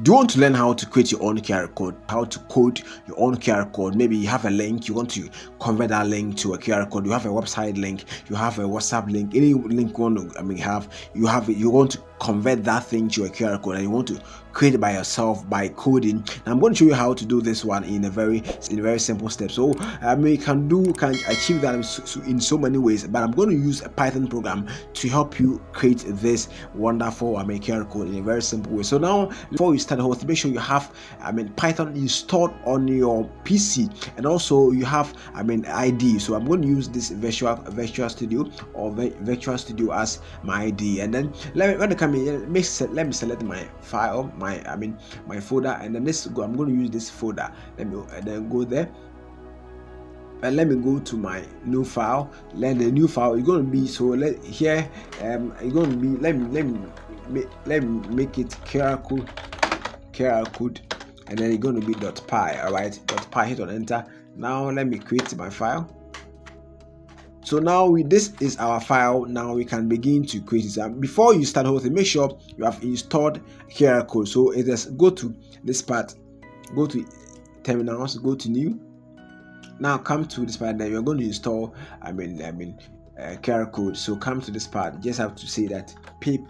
Do you want to learn how to create your own QR code, how to code your own QR code? Maybe you have a link, you want to convert that link to a QR code. You have a website link, you have a WhatsApp link, any link you want to, you want to convert that thing to a QR code, and you want to create it by yourself by coding. Now I'm going to show you how to do this one in a very simple step. So you can achieve that in so many ways, but I'm going to use a Python program to help you create this wonderful QR code in a very simple way. So now, before you start the whole thing, make sure you have Python installed on your PC, and also you have ID. So I'm going to use this Virtual Studio or Virtual Studio as my ID, and then let me select my file, my folder, and then I'm going to use this folder. Let me go there, and let me go to my new file. Then the new file is going to be, so it's going to be, let me make it QR code, and then it's going to be .py. All right, .py. Hit on enter. Now let me create my file. So now this is our file. Now we can begin to create it. Before you start the whole thing, make sure you have installed QR code. So it is, go to this part, go to terminals, go to new. Now come to this part. Then you're going to install QR code. So come to this part. You just have to say that pip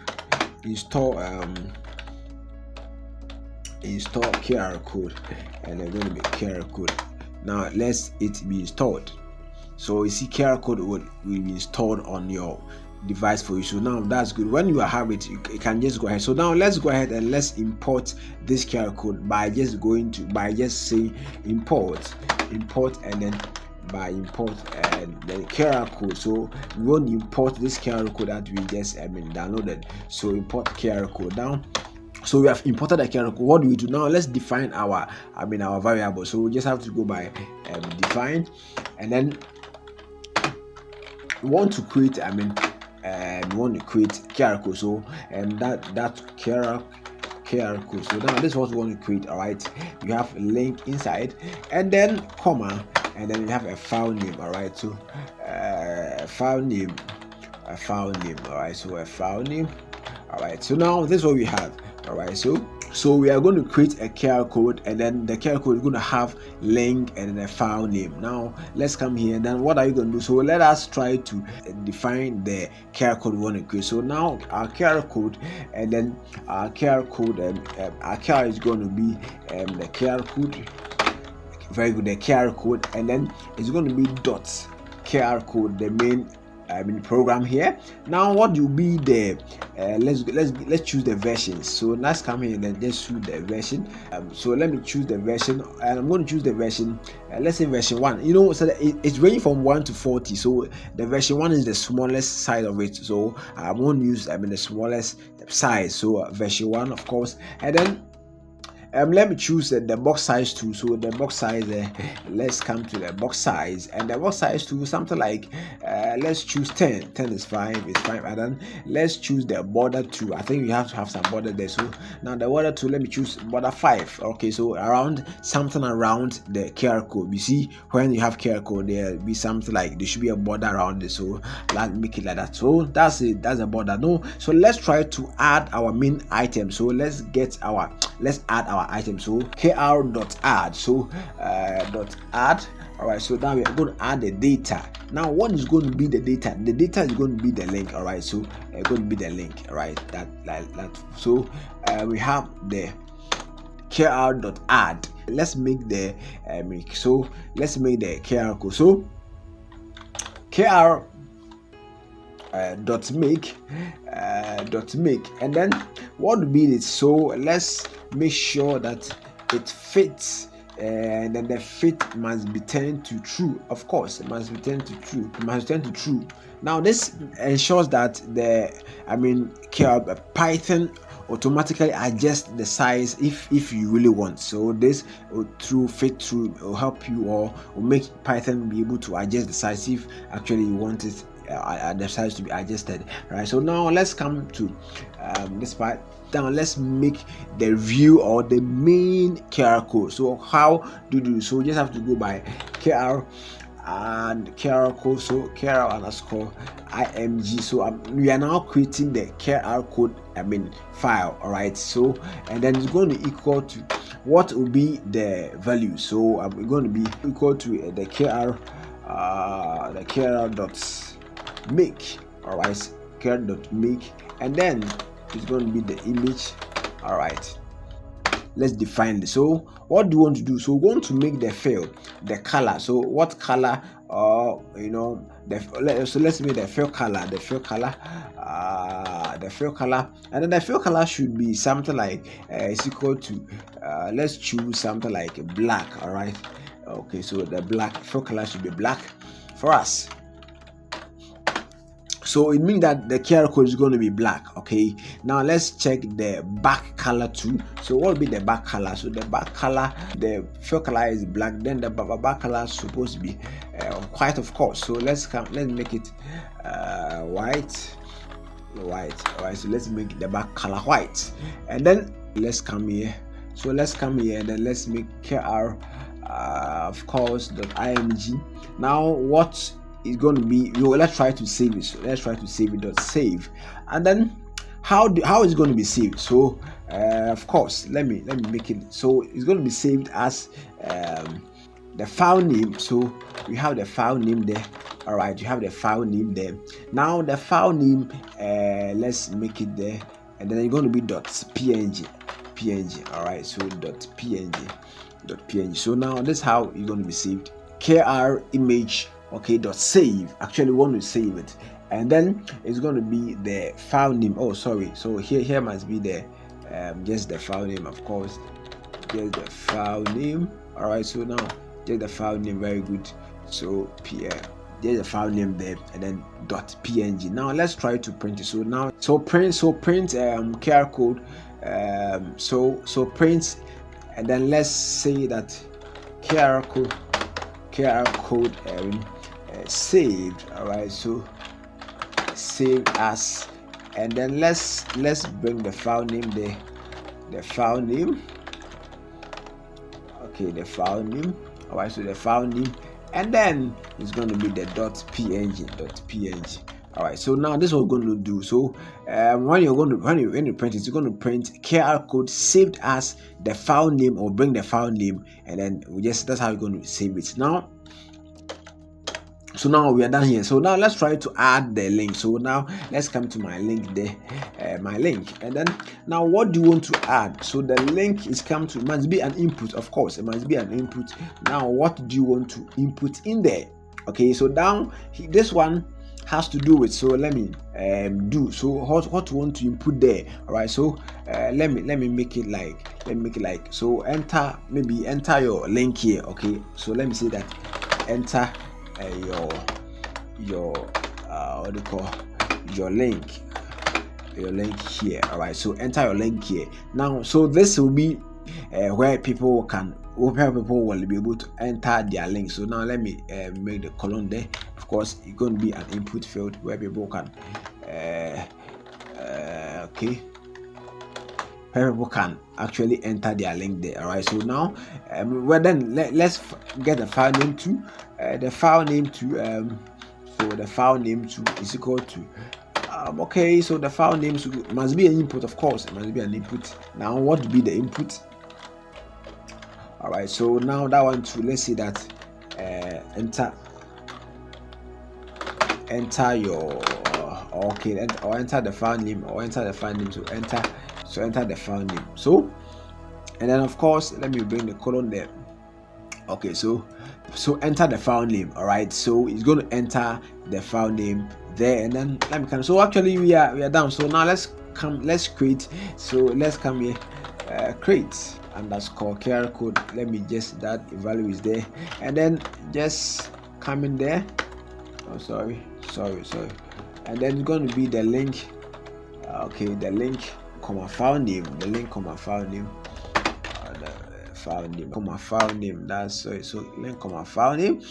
install QR code, and they're going to be QR code. Now let it be installed. So you see QR code will be installed on your device for you. So now that's good. When you have it, you can just go ahead. So now let's go ahead and let's import this QR code by just saying import, and then by import and then QR code. So we want to import this QR code that we just downloaded. So import QR code now. So we have imported the QR code. What do we do now? Let's define our variable. So we just have to go by define, and then we want to create QR code. So that QR code. So now this is what we want to create. All right, you have a link inside, and then comma, and then you have a file name. All right, so file name. All right, so a file name. All right, so now this is what we have. All right, so we are going to create a QR code, and then the QR code is going to have link and then a file name. Now let's come here, and then what are you going to do? So let us try to define the QR code we want to create. So now our QR code, and then our QR code, our QR is going to be the QR code. Very good, the QR code, and then it's going to be .QR code, the main program here. Now what will be the let's choose the version. So let's come here and then just choose the version. So let me choose the version, and I'm going to choose the version, let's say version 1. So it's ranging from 1 to 40. So the version 1 is the smallest size of it, so I won't use the smallest size. So version 1, of course, and then let me choose the box size too. So the box size, let's come to the box size, and the box size too, something like let's choose 10 is fine, it's fine. And then let's choose the border too. I think we have to have some border there. So now the border too, let me choose border 5. Okay, so something around the QR code. You see, when you have QR code, there be something like there should be a border around it. So let's make it like that. So that's it, that's a border. No, so let's try to add our main item. So let's add our item. So kr.add. So .add. All right, so now we are going to add the data. Now what is going to be the data? The data is going to be the link. All right, so it's going to be the link. All right, that. So we have the kr.add. Let's make the let's make the kr code. So kr dot make, and then what would be it? So let's make sure that it fits, and then the fit must be turned to true. Of course, it must be turned to true. Now this ensures that the Python automatically adjust the size if you really want. So this fit will help you, or will make Python be able to adjust the size if actually you want it the size to be adjusted. Right, so now let's come to this part. Now let's make the view or the main QR code. So how do you do? So you just have to go by kr and QR code, so QR underscore img. So we are now creating the QR code file. All right, so and then it's going to equal to what will be the value. So we're going to be equal to the QR dot make. All right, QR dot make, and then it's going to be the image. All right, let's define this. So what do you want to do? So we want to make the fill the color. So what color? So let's make the fill color, the fill color, and then the fill color should be something like is equal to let's choose something like black. All right, okay, so the black fill color should be black for us. So it means that the QR code is going to be black. Okay, now let's check the back color too. So what will be the back color? So the back color, the fill color is black, then the back color is supposed to be white, of course. So let's make it white. All right, so let's make the back color white, and then let's come here. So let's come here and then let's make QR of course .img. Now what is going to be, let's try to save it. So let's try to save it. Save, and then how is it going to be saved? So of course, let me make it. So it's going to be saved as the file name. So we have the file name there. All right, you have the file name there. Now the file name, let's make it there, and then it's going to be .png. All right, so .png. So now this is how it's going to be saved. KR image. Okay, .save. Actually, we want to save it, and then it's going to be the file name. Oh, sorry. So here must be the just the file name, of course. Just the file name. All right. So now just the file name. Very good. So there's the file name there, and then .png. Now let's try to print it. So now print QR code. So print, and then let's say that QR code saved. All right, so save as, and then let's bring the file name there, the file name. Okay, the file name. All right, so the file name, and then it's going to be the .png. All right, so now this is what we're going to do. So when you print it, you're going to print QR code saved as the file name, or bring the file name, and then that's how you're going to save it. Now so now we are done here. So now let's try to add the link. So now let's come to my link there, my link, and then now what do you want to add? So the link must be an input, of course. It must be an input. Now what do you want to input in there? Okay, so now this one has to do with, so let me so what you want to input there. All right, so let me make it like, so enter your link here. Okay, so let me say that enter your what do you call your link here. All right, so enter your link here. Now so this will be where people will be able to enter their link. So now let me make the column there. Of course, it's going to be an input field where people can where people can actually enter their link there. All right, so now let's get the file name to so the file name is equal to okay, so the file name must be an input, of course. It must be an input. Now what would be the input? All right, so now that one too, let's see that enter your or enter the file name, enter the file name. So and then of course let me bring the colon there. Okay, so enter the file name. All right, so it's going to enter the file name there, and then let me come. So actually we are done. So now let's create. So let's come here, create underscore QR code. Let me just, that value is there, and then just come in there. Oh, sorry, and then it's going to be the link. Okay, the link, file name, the link, file name. File name, that's so link, file name.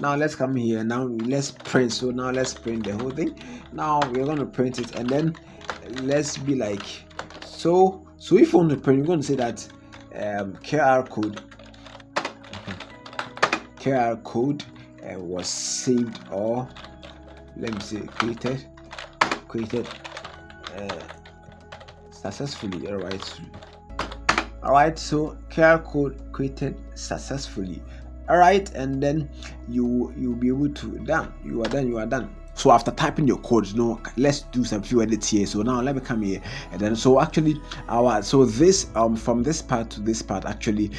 Now let's come here. Now let's print. So now let's print the whole thing. Now we're going to print it, and then let's be like, so if you want to print, you're going to say that QR code was saved, or let me say created successfully. All right, so QR code created successfully. All right, and then you'll be able to done. You are done. So after typing your code, let's do some few edits here. So now let me come here, and then so actually this from this part to this part actually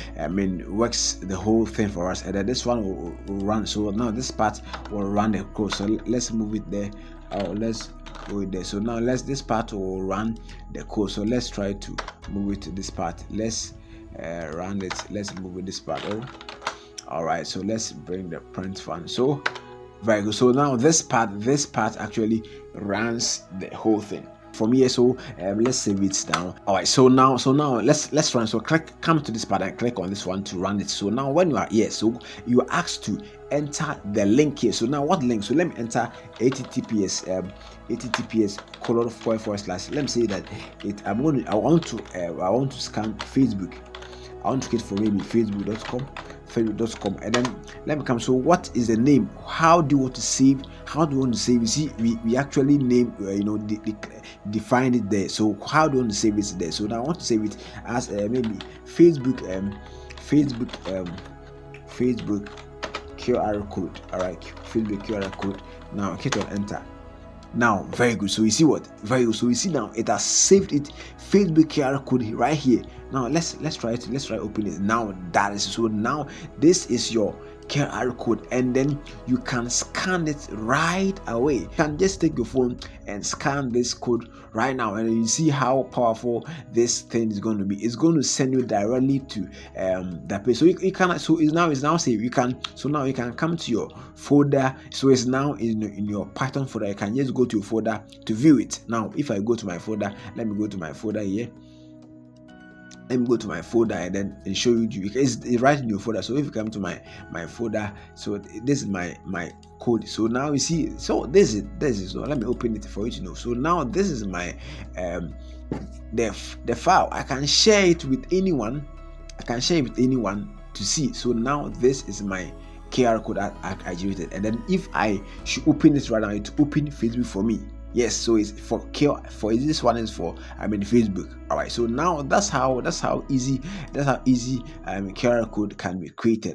works the whole thing for us, and then this one will run. So now this part will run the code. So let's move it there. Let's go there. So now this part will run the code. So let's try to move it to this part. Let's run it. Let's move it this part. All right. So let's bring the print fun. So very good. So now this part actually runs the whole thing from here. So let's save it down. All right. So now let's run. So come to this part and click on this one to run it. So now when you are here, so you are asked to enter the link here. So now what link? So let me enter https :// let me say that I want to scan Facebook. I want to get for maybe facebook.com, and then let me come. So what is the name? How do you want to save? You see, we actually name define it there. So how do you want to save it there? So now I want to save it as maybe Facebook QR code. All right, Facebook QR code. Now hit on enter. Now very good. So you see what? Very good. So you see now it has saved it, Facebook QR code right here. Now let's try it. Let's try open it. Now that is so. Now this is your QR code, and then you can scan it right away. You can just take your phone and scan this code right now, and you see how powerful this thing is going to be. It's going to send you directly to the page. So you can. So it's now saved. You can. So now you can come to your folder. So it's now in your Python folder. You can just go to your folder to view it. Now if I go to my folder, let me go to my folder here. Let me go to my folder and then show you. It's right in your folder. So if you come to my folder, so this is my code. So now you see. So this is. So let me open it for you to know. So now this is my the file. I can share it with anyone. To see. So now this is my QR code that I generated, and then if I should open this right now, it open Facebook for me. Yes, so it's for this one is for Facebook. All right, so now that's how easy QR code can be created.